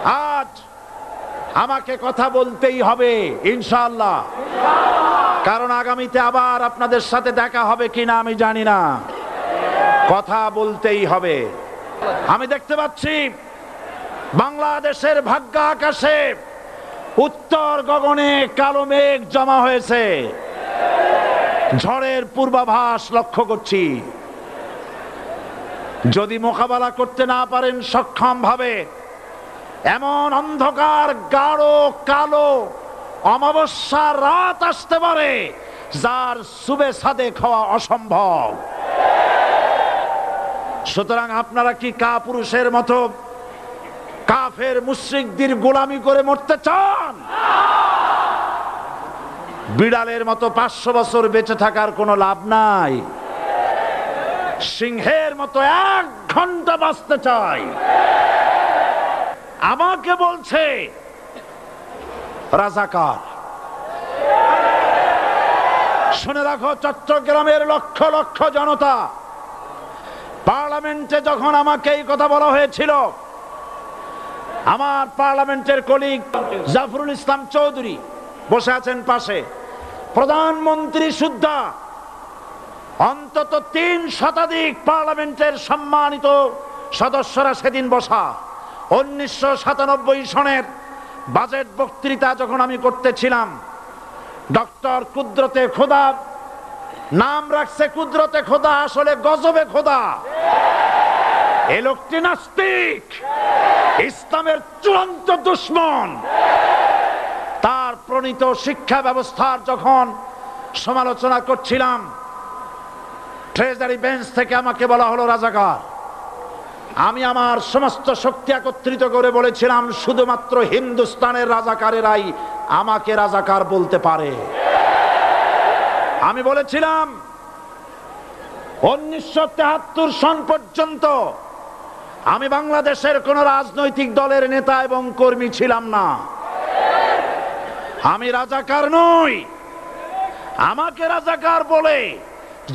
আজ আমাকে কথা বলতেই হবে ইনশাআল্লাহ, কারণ আগামীতে আবার আপনাদের সাথে দেখা হবে কিনা আমি জানি না। কথা বলতেই হবে। আমি দেখতে পাচ্ছি বাংলাদেশের ভাগ্য আকাশে উত্তর গগনে কালো মেঘ জমা হয়েছে, ঝড়ের পূর্বাভাস লক্ষ্য করছি। যদি মোকাবেলা করতে না পারেন সক্ষম ভাবে, এমন অন্ধকার গাঢ় কালো অমাবস্যার রাত আসতে পারে যার সুবে সাদেক হওয়া অসম্ভব। সুতরাং আপনারা কি কাপুরুষের মতো কাফের মুশরিকদের গোলামি করে মরতে চান? বিড়ালের মতো 500 বছর বেঁচে থাকার কোনো লাভ নাই। সিংহের মতো 1 ঘন্টা বাঁচতে চাই। আমাকে বলছে রাজাকার। শুনে রাখো চট্টগ্রামের লক্ষ লক্ষ জনতা, পার্লামেন্টে যখন আমাকে এই কথা বলা হয়েছিল, আমার পার্লামেন্টের কলিগ জাফরুল ইসলাম চৌধুরী বসে আছেন পাশে, প্রধানমন্ত্রী সুদ্ধা, অন্তত 3 শতাধিক পার্লামেন্টের সম্মানিত সদস্যরা সেদিন বসা। 1997 সনের বাজেট বক্তৃতা যখন আমি করতেছিলাম, ডক্টর কুদরতে খোদা, নাম রাখছে কুদরতে খোদা, আসলে গজবে খোদা। এই লোকটি নাস্তিক, ইসলামের চূড়ান্ত দুশমন। তার প্রণীত শিক্ষা ব্যবস্থার যখন সমালোচনা করছিলাম, ট্রেজারি বেঞ্চ থেকে আমাকে বলা হলো রাজাকার। আমি আমার সমস্ত শক্তি একত্রিত করে বলেছিলাম, শুধুমাত্র হিন্দুস্তানের রাজাকারেরাই আমাকে রাজাকার বলতে পারে। আমি বলেছিলাম 1973 সন পর্যন্ত আমি বাংলাদেশের কোন রাজনৈতিক দলের নেতা এবং কর্মী ছিলাম না। আমি রাজাকার নই। আমাকে রাজাকার বলে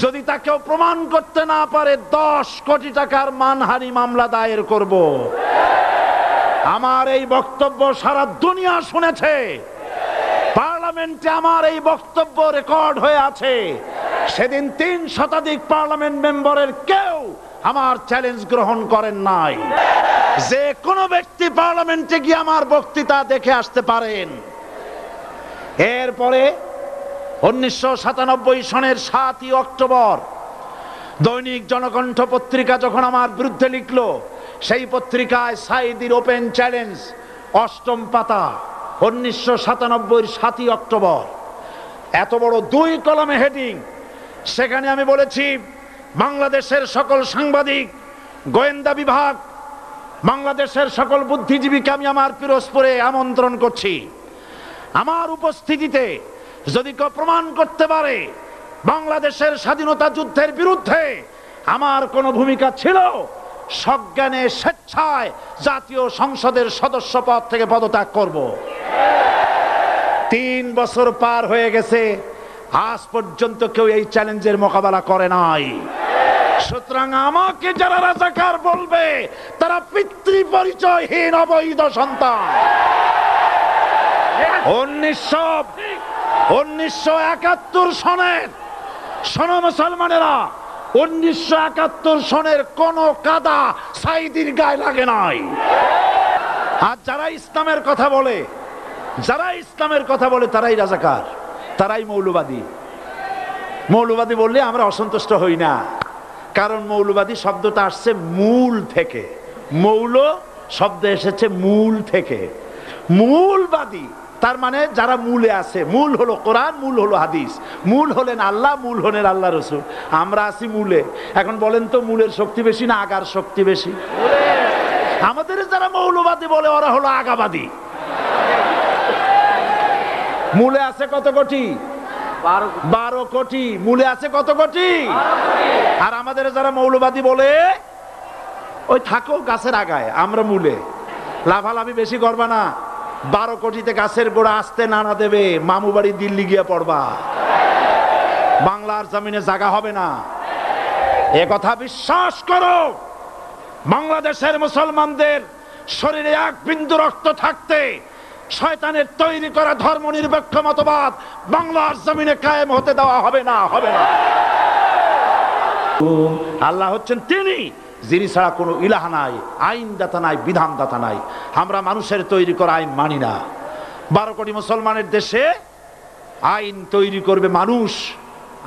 যদি তাকেও প্রমাণ করতে না পারে, 10 কোটি টাকার মানহানি মামলা দায়ের করব। আমার এই বক্তব্য সারা দুনিয়া শুনেছে। পার্লামেন্টে আমার এই বক্তব্য রেকর্ড হয়ে আছে। সেদিন 3 শতাধিক পার্লামেন্ট মেম্বারের কেউ আমার চ্যালেঞ্জ গ্রহণ করেন নাই। যে কোনো ব্যক্তি পার্লামেন্টে গিয়ে আমার বক্তৃতা দেখে আসতে পারেন। এরপরে 1997 সনের 7ই অক্টোবর দৈনিক জনকণ্ঠ পত্রিকা যখন আমার বিরুদ্ধে লিখলো, সেই পত্রিকায় সাইদির ওপেন চ্যালেঞ্জ 8ম পাতা, 1997 7ই অক্টোবর, এত বড় 2 কলমে হেডিং। সেখানে আমি বলেছি, বাংলাদেশের সকল সাংবাদিক, গোয়েন্দা বিভাগ, বাংলাদেশের সকল বুদ্ধিজীবীকে আমি আমার পিরোজপুরে আমন্ত্রণ করছি। আমার উপস্থিতিতে যদি কেউ প্রমাণ করতে পারে বাংলাদেশের স্বাধীনতা যুদ্ধের বিরুদ্ধে আমার কোনো ভূমিকা ছিল, সজ্ঞানে স্বেচ্ছায় জাতীয় সংসদের সদস্য পদ থেকে পদত্যাগ করব। 3 বছর পার হয়ে গেছে, আজ পর্যন্ত কেউ এই চ্যালেঞ্জের মোকাবেলা করে নাই। সুতরাং আমাকে যারা রাজাকার বলবে, তারা পিতৃ পরিচয়হীন অবৈধ সন্তান। 1971 সনের, শোনো মুসলমানেরা, 1971 সনের কোন কাদা সাইদির গায়ে লাগে নাই। আর যারা ইসলামের কথা বলে, তারাই রাজাকার, তারাই মৌলবাদী। মৌলবাদী বললে আমরা অসন্তুষ্ট হই না, কারণ মৌলবাদী শব্দটা আসছে মূল থেকে। মৌল শব্দ এসেছে মূল থেকে। মূলবাদী তার মানে যারা মূলে আছে। মূল হলো কোরআন, মূল হলো হাদিস, মূল হলেন আল্লাহ, মূল হলেন আল্লাহ রসুল। আমরা আছি মূলে। এখন বলেন তো, মূলের শক্তি বেশি না আগার শক্তি বেশি? আমাদের যারা মৌলবাদী বলে ওরা হলো আগাবাদী। মূলে আছে কত কোটি? 12 কোটি। মূলে আছে কত কোটি? আর আমাদের যারা মৌলবাদী বলে, ওই থাকো গাছের আগায়, আমরা মূলে। লাভালাভি বেশি করবা না, 12 কোটিতে গাছের গোড়া আসতে নানা দেবে, মামু বাড়ি দিল্লি গিয়ে পড়বা, বাংলার জমিনে জায়গা হবে না। এ কথা বিশ্বাস করো। বাংলাদেশের মুসলমানদের শরীরে এক বিন্দু রক্ত থাকতে শয়তানের তৈরি করা ধর্মনিরপেক্ষ মতবাদ বাংলার জমিনে কায়েম হতে দেওয়া হবে না, হবে না। আল্লাহ হচ্ছেন তিনি যিনি ছাড়া কোনো ইলাহ নাই, আইনদাতা নাই, বিধানদাতা নাই। আমরা মানুষের তৈরি করা আইন মানি না। 12 কোটি মুসলমানের দেশে আইন তৈরি করবে মানুষ,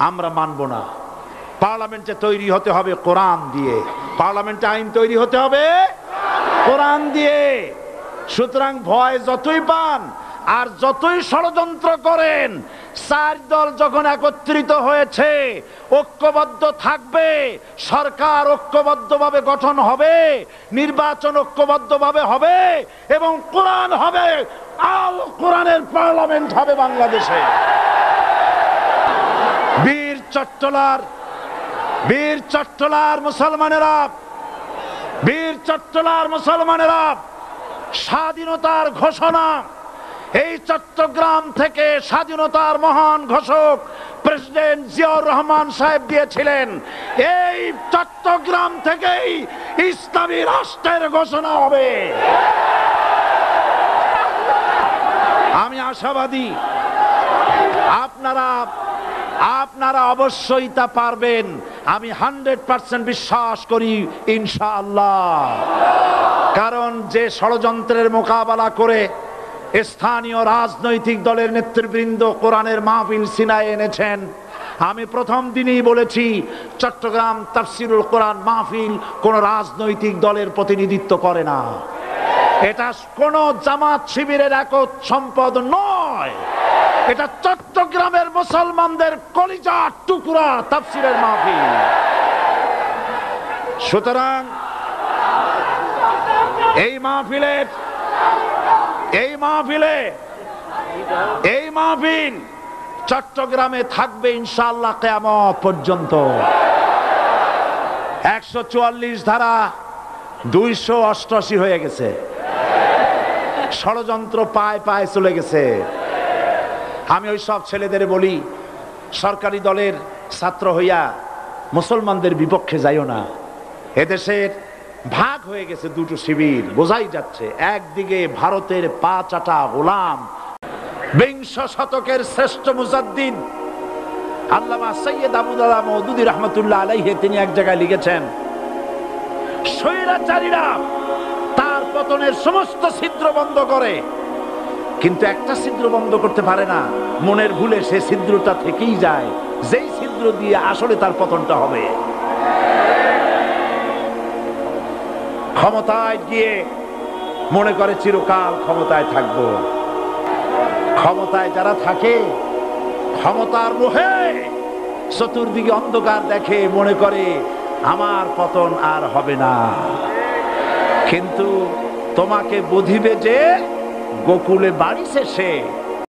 আমরা মানব না। পার্লামেন্টে তৈরি হতে হবে কোরআন দিয়ে, পার্লামেন্টে আইন তৈরি হতে হবে কোরআন দিয়ে। সুতরাং ভয় যতই পান আর যতই ষড়যন্ত্র করেন, 4 দল যখন একত্রিত হয়েছে, ঐক্যবদ্ধ থাকবে, সরকার ঐক্যবদ্ধভাবে গঠন হবে, নির্বাচন ঐক্যবদ্ধভাবে হবে এবং কোরআন হবে, আল কোরআনের পার্লামেন্ট হবে বাংলাদেশে। বীর চট্টলার মুসলমানেরা, বীর চট্টলার মুসলমানেরা, স্বাধীনতার ঘোষণা এই চট্টগ্রাম থেকে স্বাধীনতার মহান ঘোষক প্রেসিডেন্ট জিয়াউর রহমান সাহেব দিয়েছিলেন। এই চট্টগ্রাম থেকেই ইসলামী রাষ্ট্রের ঘোষণা হবে। আমি আশাবাদী আপনারা অবশ্যই তা পারবেন। আমি 100% বিশ্বাস করি ইনশাআল্লাহ। কারণ যে ষড়যন্ত্রের মোকাবেলা করে স্থানীয় রাজনৈতিক দলের নেতৃবৃন্দ কোরআনের মাহফিল সিনায় এনেছেন, আমি প্রথম দিনই বলেছি চট্টগ্রাম তাফসিরুল কোরআন মাহফিল কোন রাজনৈতিক দলের প্রতিনিধিত্ব করে না। এটা কোন জামাত শিবিরের একক সম্পদ নয়, এটা চট্টগ্রামের মুসলমানদের কলিজার টুকরা তাফসিরের মাহফিল। সুতরাং এই মাহফিল চট্টগ্রামে থাকবে ইনশাআল্লাহ কিয়ামত পর্যন্ত। 144 ধারা 288 হয়ে গেছে, ষড়যন্ত্র পায় পায় চলে গেছে। আমি ওই সব ছেলেদের বলি, সরকারি দলের ছাত্র হইয়া মুসলমানদের বিপক্ষে যাইও না। এদেশের ভাগ হয়ে গেছে দুটো শিবির, বোঝাই যাচ্ছে। একদিকে ভারতের পা চাটা গোলাম, 20 শতকের শ্রেষ্ঠ মুজাদ্দিদ আল্লামা সৈয়দ আবুদাল্লাহ মওদুদী রহমাতুল্লাহ আলাইহি তিনি এক জায়গায় লিখেছেন, স্বৈরাচারীরা তার পতনের সমস্ত ছিদ্র বন্ধ করে, কিন্তু একটা ছিদ্র বন্ধ করতে পারে না, মনের ভুলে সে ছিদ্রটা থেকেই যায়, যেই ছিদ্র দিয়ে আসলে তার পতনটা হবে। ক্ষমতায় গিয়ে মনে করে চিরকাল ক্ষমতায় থাকবো। ক্ষমতায় যারা থাকে ক্ষমতার মোহে চতুর্দিকে অন্ধকার দেখে, মনে করে আমার পতন আর হবে না। কিন্তু তোমাকে বুঝিবে যে গোকুলে বাড়ি শেষে